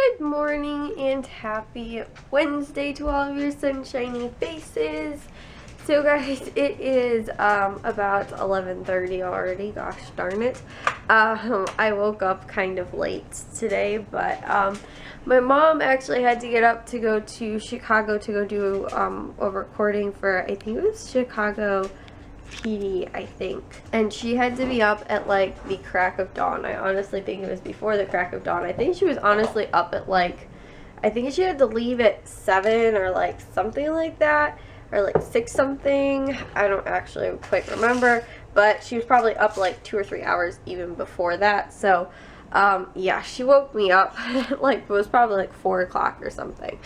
Good morning and happy Wednesday to all of your sunshiny faces. So guys, it is about 11:30 already, gosh darn it. I woke up kind of late today, but my mom actually had to get up to go to Chicago to go do a recording for, I think it was Chicago PD, I think. And she had to be up at like the crack of dawn. I honestly think it was before the crack of dawn. I think she was honestly up at like, I think she had to leave at 7 or like something like that, or like 6 something. I don't actually quite remember, but she was probably up like 2 or 3 hours even before that. So yeah, she woke me up like, it was probably like 4 o'clock or something,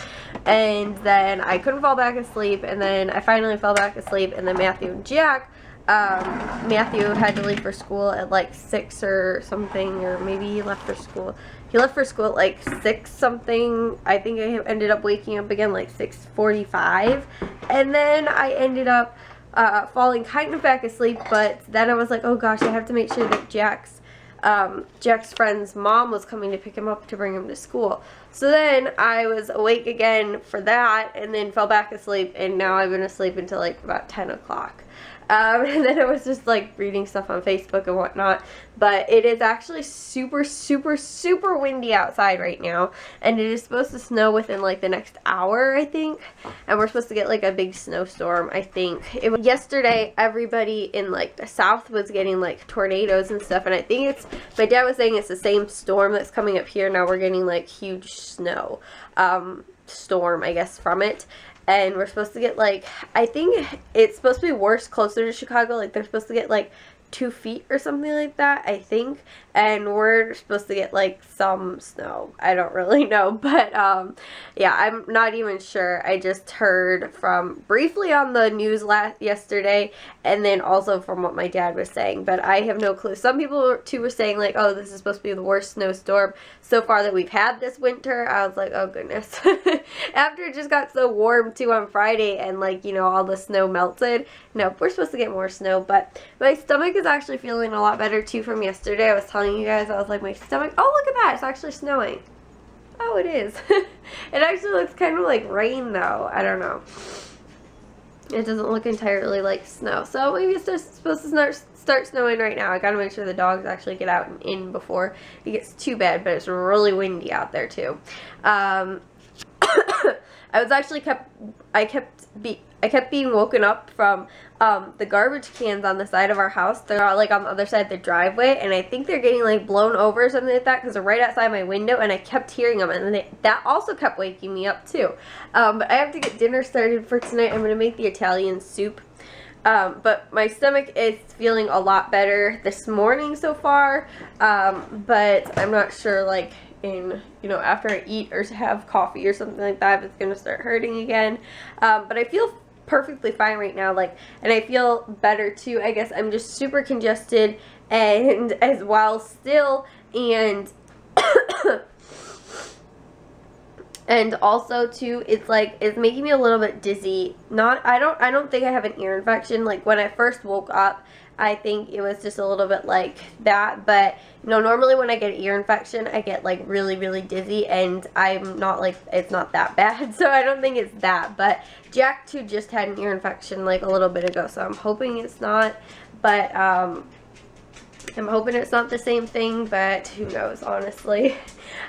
and then I couldn't fall back asleep, and then I finally fell back asleep, and then Matthew and Jack, Matthew had to leave for school at like 6 or something, or maybe he left for school at like 6 something. I think I ended up waking up again like 6:45, and then I ended up falling kind of back asleep, but then I was like, oh gosh, I have to make sure that Jack's friend's mom was coming to pick him up to bring him to school. So then I was awake again for that, and then fell back asleep, and now I've been asleep until like about 10 o'clock. And then I was just like reading stuff on Facebook and whatnot, but it is actually super, super, super windy outside right now, and it is supposed to snow within like the next hour, I think, and we're supposed to get like a big snowstorm. I think it was yesterday, everybody in like the south was getting like tornadoes and stuff, and I think it's, my dad was saying it's the same storm that's coming up here now. We're getting like huge snow storm, I guess, from it. And we're supposed to get like, I think it's supposed to be worse closer to Chicago. Like they're supposed to get like 2 feet or something like that, I think. And we're supposed to get like some snow. I don't really know, but yeah, I'm not even sure. I just heard from briefly on the news yesterday, and then also from what my dad was saying, but I have no clue. Some people too were saying like, oh, this is supposed to be the worst snowstorm so far that we've had this winter. I was like, oh goodness. After it just got so warm too on Friday, and like, you know, all the snow melted. No, we're supposed to get more snow, but my stomach is actually feeling a lot better too from yesterday. I was telling you guys, I was like, my stomach, oh look at that, it's actually snowing. Oh, it is. It actually looks kind of like rain though. I don't know. It doesn't look entirely like snow. So maybe it's just supposed to start snowing right now. I gotta make sure the dogs actually get out and in before it gets too bad, but it's really windy out there too. I was actually I kept being woken up from the garbage cans on the side of our house. They're like on the other side of the driveway, and I think they're getting like blown over or something like that, because they're right outside my window, and I kept hearing them, and that also kept waking me up too. But I have to get dinner started for tonight. I'm going to make the Italian soup. But my stomach is feeling a lot better this morning so far, but I'm not sure, like, in, you know, after I eat or have coffee or something like that, if it's going to start hurting again. But I feel perfectly fine right now, like, and I feel better too. I guess I'm just super congested and as well still, and and also too, it's like, it's making me a little bit dizzy. I don't think I have an ear infection. Like when I first woke up, I think it was just a little bit like that, but you know, normally when I get an ear infection, I get like really, really dizzy, and I'm not like, it's not that bad, so I don't think it's that. But Jack too just had an ear infection like a little bit ago, so I'm hoping it's not, but I'm hoping it's not the same thing, but who knows, honestly.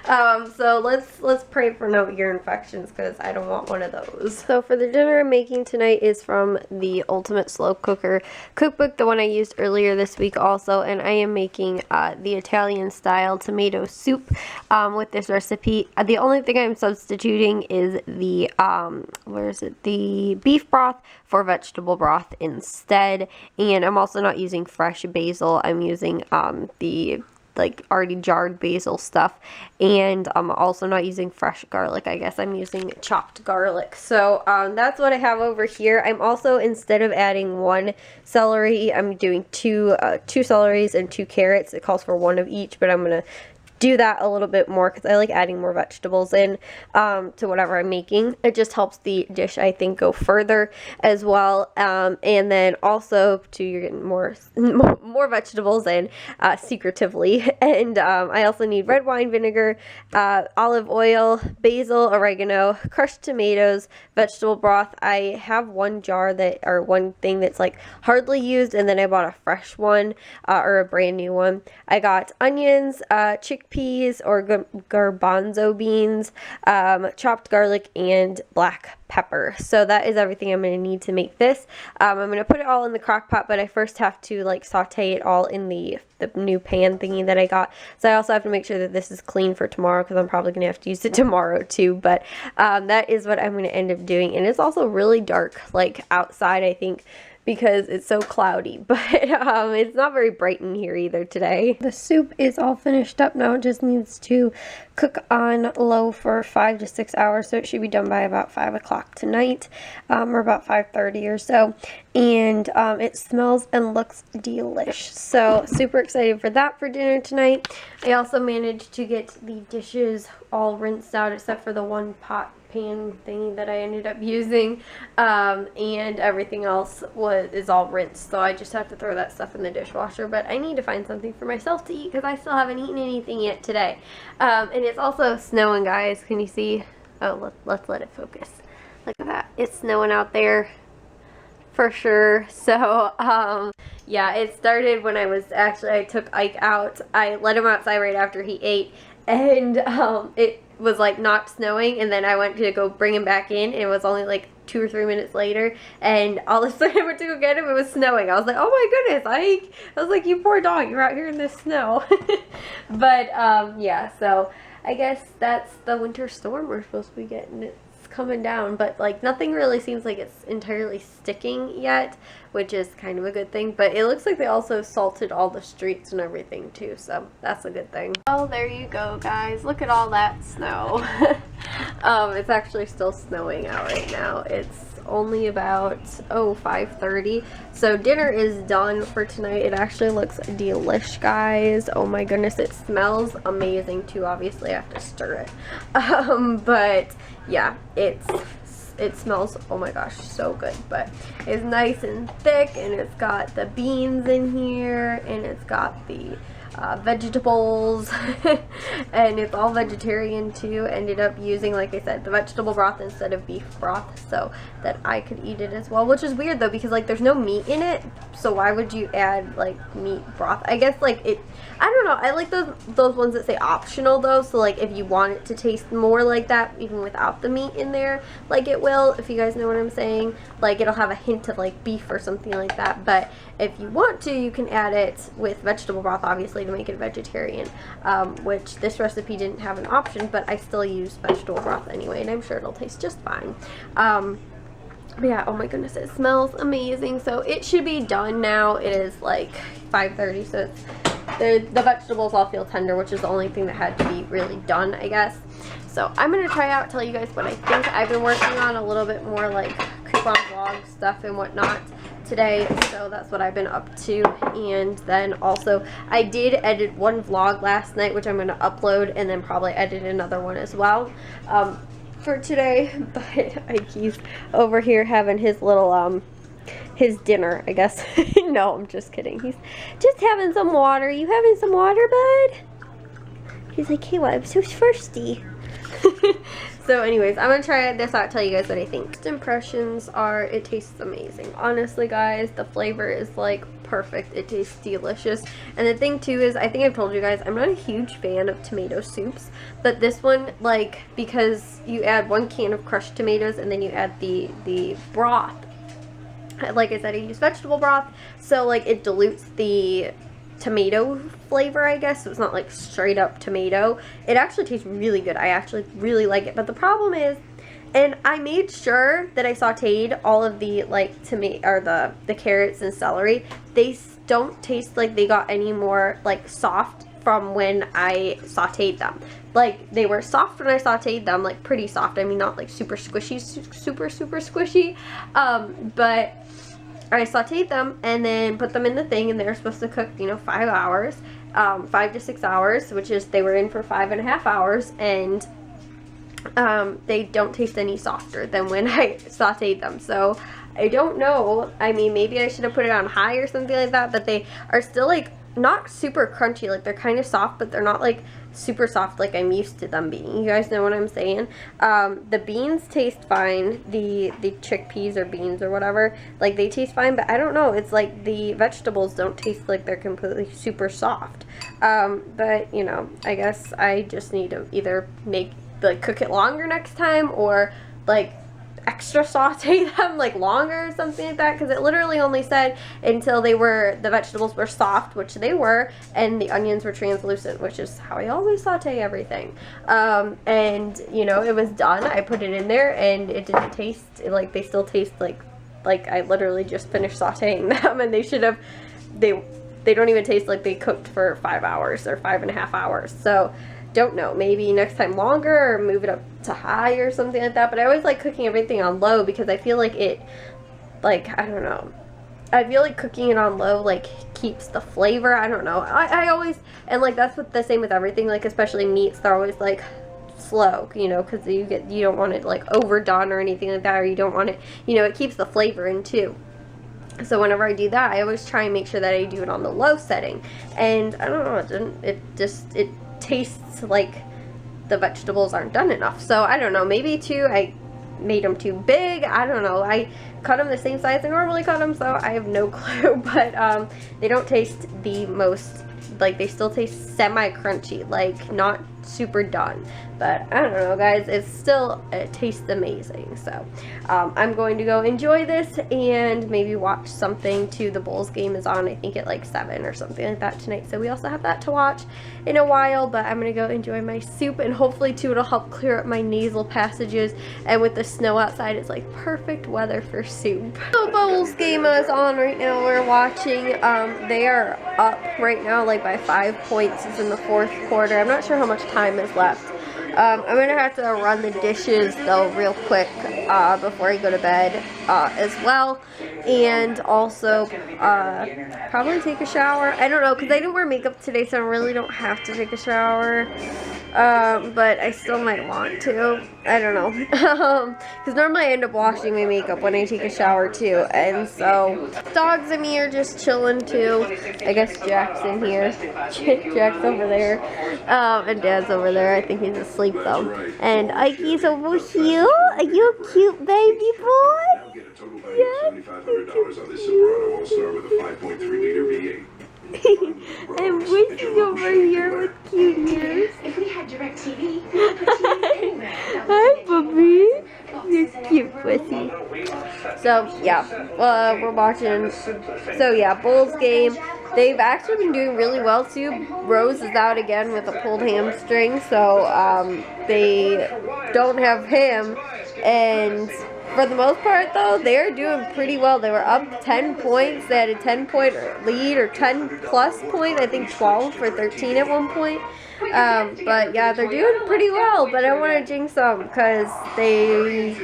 So let's pray for no ear infections, because I don't want one of those. So for the dinner I'm making tonight is from the Ultimate Slow Cooker cookbook, the one I used earlier this week also, and I am making the Italian style tomato soup with this recipe. The only thing I'm substituting is the the beef broth for vegetable broth instead, and I'm also not using fresh basil. I'm using the like already jarred basil stuff, and I'm also not using fresh garlic. I guess I'm using chopped garlic. So that's what I have over here. I'm also, instead of adding 1 celery, I'm doing two celeries and 2 carrots. It calls for 1 of each, but I'm gonna do that a little bit more because I like adding more vegetables in to whatever I'm making. It just helps the dish, I think, go further as well. And then also too, you're getting more vegetables in secretively. And I also need red wine vinegar, olive oil, basil, oregano, crushed tomatoes, vegetable broth. I have one jar or one thing that's like hardly used, and then I bought a fresh one or a brand new one. I got onions, chickpeas or garbanzo beans, chopped garlic, and black pepper. So that is everything I'm going to need to make this. I'm going to put it all in the crock pot, but I first have to like saute it all in the new pan thingy that I got. So I also have to make sure that this is clean for tomorrow because I'm probably going to have to use it tomorrow too. But that is what I'm going to end up doing. And it's also really dark like outside, I think, because it's so cloudy, but it's not very bright in here either today. The soup is all finished up now. It just needs to cook on low for 5 to 6 hours, so it should be done by about 5 o'clock tonight, or about 5:30 or so. And it smells and looks delish. So super excited for that for dinner tonight. I also managed to get the dishes all rinsed out except for the one pot pan thingy that I ended up using, and everything else is all rinsed, so I just have to throw that stuff in the dishwasher. But I need to find something for myself to eat because I still haven't eaten anything yet today. And it's also snowing, guys. Can you see? Oh, let's let it focus. Look at that. It's snowing out there for sure. So yeah, it started when I took Ike out. I let him outside right after he ate, and it was like not snowing, and then I went to go bring him back in, and it was only like 2 or 3 minutes later, and all of a sudden I went to go get him, it was snowing. I was like, oh my goodness, Ike. I was like, you poor dog, you're out here in the snow. But yeah, so I guess that's the winter storm we're supposed to be getting. It's coming down, but like nothing really seems like it's entirely sticking yet, which is kind of a good thing. But it looks like they also salted all the streets and everything too, so that's a good thing. Oh, there you go, guys. Look at all that snow. It's actually still snowing out right now. It's only about 5:30, so dinner is done for tonight. It actually looks delish, guys. Oh my goodness, it smells amazing too. Obviously I have to stir it, but yeah, it smells, oh my gosh, so good. But it's nice and thick, and it's got the beans in here, and it's got the vegetables, and it's all vegetarian too. Ended up using, like I said, the vegetable broth instead of beef broth so that I could eat it as well, which is weird though because like there's no meat in it, so why would you add like meat broth? I guess like I don't know, I like those ones that say optional though, so like if you want it to taste more like that even without the meat in there, like it will, if you guys know what I'm saying, like it'll have a hint of like beef or something like that. But if you want to, you can add it with vegetable broth, obviously, to make it vegetarian, which this recipe didn't have an option, but I still use vegetable broth anyway, and I'm sure it'll taste just fine. But yeah, oh my goodness, it smells amazing. So it should be done now. It is like 5:30, so the vegetables all feel tender, which is the only thing that had to be really done, I guess. So I'm going to try out, tell you guys what I think. I've been working on a little bit more like coupon vlog stuff and whatnot today, so that's what I've been up to. And then also I did edit one vlog last night, which I'm going to upload, and then probably edit another one as well for today. But Ike's over here having his little his dinner, I guess. No, I'm just kidding. He's just having some water. You having some water, bud? He's like, hey, well, I'm so thirsty. So anyways, I'm gonna try this out, tell you guys what I think. First impressions are, it tastes amazing. Honestly, guys, the flavor is like perfect. It tastes delicious. And the thing too is, I think I've told you guys, I'm not a huge fan of tomato soups, but this one, like, because you add 1 can of crushed tomatoes and then you add the broth. Like I said, I use vegetable broth, so like it dilutes the tomato flavor, I guess, so it's not like straight up tomato. It actually tastes really good. I actually really like it. But the problem is, and I made sure that I sauteed all of the like tomato or the carrots and celery. They don't taste like they got any more like soft from when I sauteed them. Like they were soft when I sauteed them, like pretty soft. I mean, not like super squishy, super squishy, but I sauteed them and then put them in the thing, and they were supposed to cook, you know, 5 hours, 5 to 6 hours, which is they were in for 5.5 hours, and they don't taste any softer than when I sauteed them. So I don't know. I mean, maybe I should have put it on high or something like that, but they are still like not super crunchy. Like they're kind of soft, but they're not like super soft like I'm used to them being. You guys know what I'm saying? The beans taste fine. The chickpeas or beans or whatever, like they taste fine, but I don't know. It's like the vegetables don't taste like they're completely super soft. But you know, I guess I just need to either cook it longer next time, or like extra saute them like longer or something like that, because it literally only said until the vegetables were soft, which they were, and the onions were translucent, which is how I always saute everything. And you know, it was done. I put it in there and it didn't taste like, they still taste like I literally just finished sauteing them, and they don't even taste like they cooked for 5 hours or 5.5 hours. So don't know, maybe next time longer, or move it up to high or something like that. But I always like cooking everything on low, because I feel like it, like, I don't know, I feel like cooking it on low like keeps the flavor. I don't know, I always, and like that's what the same with everything, like especially meats, they're always like slow, you know, because you don't want it like overdone or anything like that, or you don't want it, you know, it keeps the flavor in too. So whenever I do that, I always try and make sure that I do it on the low setting. And I don't know, it tastes like the vegetables aren't done enough. So I don't know, maybe I made them too big. I don't know. I cut them the same size I normally cut them, so I have no clue. But they don't taste the most, like they still taste semi-crunchy, like not super done. But I don't know, guys, it tastes amazing. So I'm going to go enjoy this and maybe watch something too. The Bulls game is on, I think at like 7 or something like that tonight, so we also have that to watch in a while. But I'm gonna go enjoy my soup, and hopefully too it'll help clear up my nasal passages, and with the snow outside it's like perfect weather for soup. The Bulls game is on right now. We're watching. They are up right now like by 5 points. It's in the 4th quarter. I'm not sure how much time is left. I'm gonna have to run the dishes though real quick before I go to bed as well, and also probably take a shower. I don't know, because I didn't wear makeup today, so I really don't have to take a shower, but I still might want to. I don't know, because normally I end up washing my makeup when I take a shower too. And so dogs and me are just chilling too. I guess Jack's in here. Jack's over there, and Dad's over there. I think he's asleep though. And Ikey's over here. Are you a cute baby boy? Yeah. And Wissy's over here with cute ears. If we had direct TV, we'd put TV anywhere. Hi, puppy. You're cute, Wissy. So, yeah, we're watching. So, yeah, Bulls game. They've actually been doing really well, too. Rose is out again with a pulled hamstring, so they don't have him. And for the most part, though, they're doing pretty well. They were up 10 points. They had a 10-point lead, or 10-plus point. I think 12 for 13 at one point. But yeah, they're doing pretty well. But I want to jinx them, because they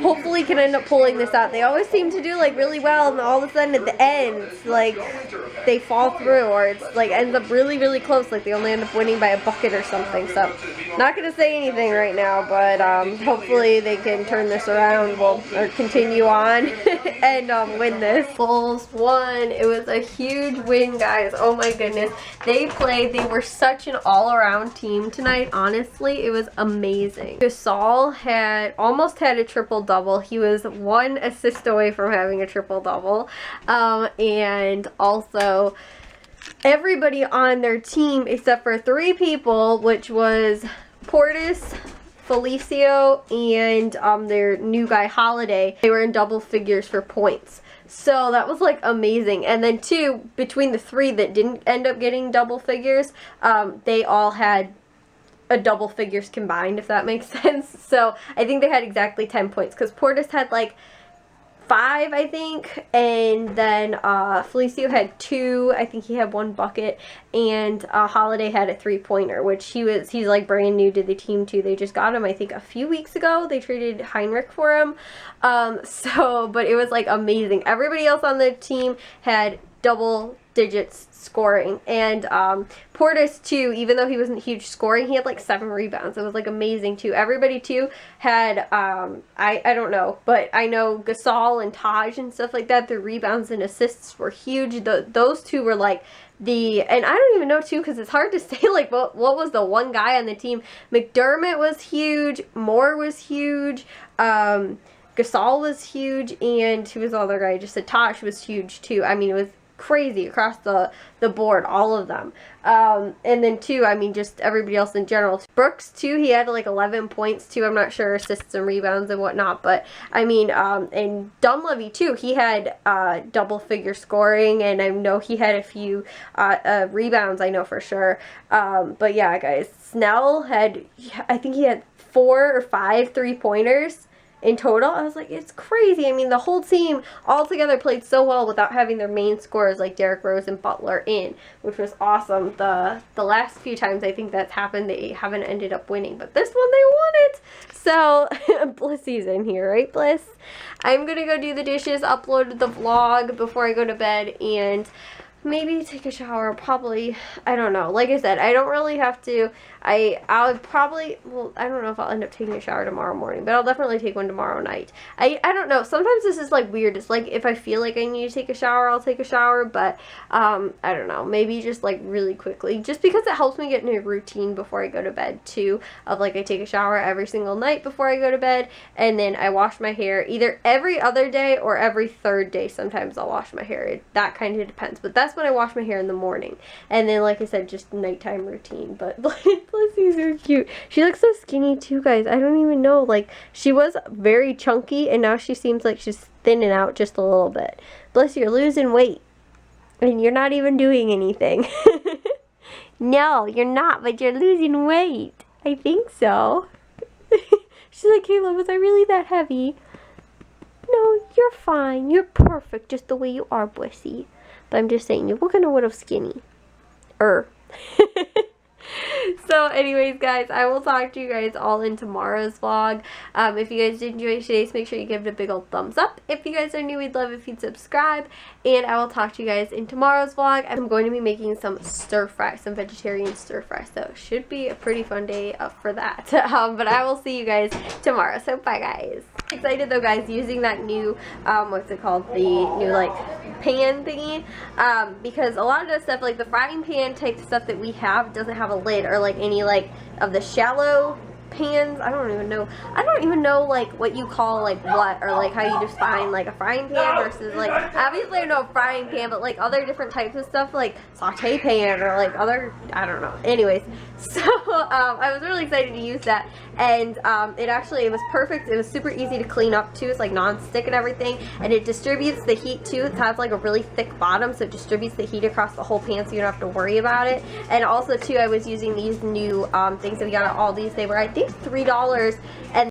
hopefully can end up pulling this out. They always seem to do like really well, and all of a sudden at the end, like they fall through, or it's like ends up really, really close. Like they only end up winning by a bucket or something. So not gonna say anything right now, but hopefully they can turn this around, or continue on and win this. Bulls won. It was a huge win, guys. Oh my goodness. They were such an all-around team tonight. Honestly, it was amazing. Gasol almost had a triple-double. He was 1 assist away from having a triple-double. And also everybody on their team except for 3 people, which was Portis, Felicio, and their new guy Holiday, they were in double figures for points. So that was like amazing. And then 2, between the 3 that didn't end up getting double figures, they all had a double figures combined, if that makes sense. So I think they had exactly 10 points, because Portis had like 5, I think, and then Felicio had 2. I think he had 1 bucket, and Holiday had a 3-pointer, which he's like brand new to the team too. They just got him, I think, a few weeks ago. They traded Heinrich for him, but it was like amazing. Everybody else on the team had double digits scoring, and Portis too, even though he wasn't huge scoring, he had like 7 rebounds. It was like amazing too. Everybody too had I don't know, but I know Gasol and Taj and stuff like that, their rebounds and assists were huge. Those two were like and I don't even know too, because it's hard to say like what was the one guy on the team. McDermott was huge, Moore was huge, Gasol was huge, and who was the other guy? I just said Taj was huge too. I mean, it was crazy across the board, all of them. And then too, I mean, just everybody else in general. Brooks too, he had like 11 points too. I'm not sure assists and rebounds and whatnot, but I mean, and Dunleavy too, he had double figure scoring, and I know he had a few rebounds, I know for sure. But yeah, guys, Snell had, I think he had 4 or 5 3-pointers in total. I was like, it's crazy. I mean, the whole team all together played so well without having their main scorers like Derrick Rose and Butler in, which was awesome. The last few times I think that's happened, they haven't ended up winning, but this one they won it. So Blissy's in here, right, Bliss? I'm gonna go do the dishes, upload the vlog before I go to bed, and maybe take a shower. Probably, I don't know. Like I said, I don't really have to. I'll probably, well, I don't know if I'll end up taking a shower tomorrow morning, but I'll definitely take one tomorrow night. I don't know. Sometimes this is like weird. It's like if I feel like I need to take a shower, I'll take a shower, but I don't know. Maybe just like really quickly, just because it helps me get in a routine before I go to bed too, of like I take a shower every single night before I go to bed, and then I wash my hair either every other day or every 3rd day. Sometimes I'll wash my hair. That kind of depends, but that's when I wash my hair in the morning. And then, like I said, just nighttime routine. But Blissey's so cute. She looks so skinny too, guys. I don't even know. Like, she was very chunky, and now she seems like she's thinning out just a little bit. Bliss, you're losing weight, and you're not even doing anything. No, you're not, but you're losing weight. I think so. She's like, Kayla, was I really that heavy? No, you're fine. You're perfect just the way you are, Blissey. But I'm just saying, you're looking a little skinny. So anyways, guys, I will talk to you guys all in tomorrow's vlog. If you guys did enjoy today's, make sure you give it a big old thumbs up. If you guys are new, we'd love if you'd subscribe. And I will talk to you guys in tomorrow's vlog. I'm going to be making some stir fry, some vegetarian stir fry. So it should be a pretty fun day for that. But I will see you guys tomorrow. So bye, guys. Excited though, guys, using that new what's it called, the new like pan thingy, because a lot of the stuff, like the frying pan type stuff that we have, doesn't have a lid, or like any like of the shallow pans. I don't even know like what you call like what, or like how you define like a frying pan versus like, obviously I know a frying pan, but like other different types of stuff like saute pan or like other, I don't know. Anyways, so I was really excited to use that, and it was perfect. It was super easy to clean up too. It's like non-stick and everything, and it distributes the heat too. It has like a really thick bottom, so it distributes the heat across the whole pan, so you don't have to worry about it. And also too, I was using these new things that we got at Aldi's. They were, I think, $3, and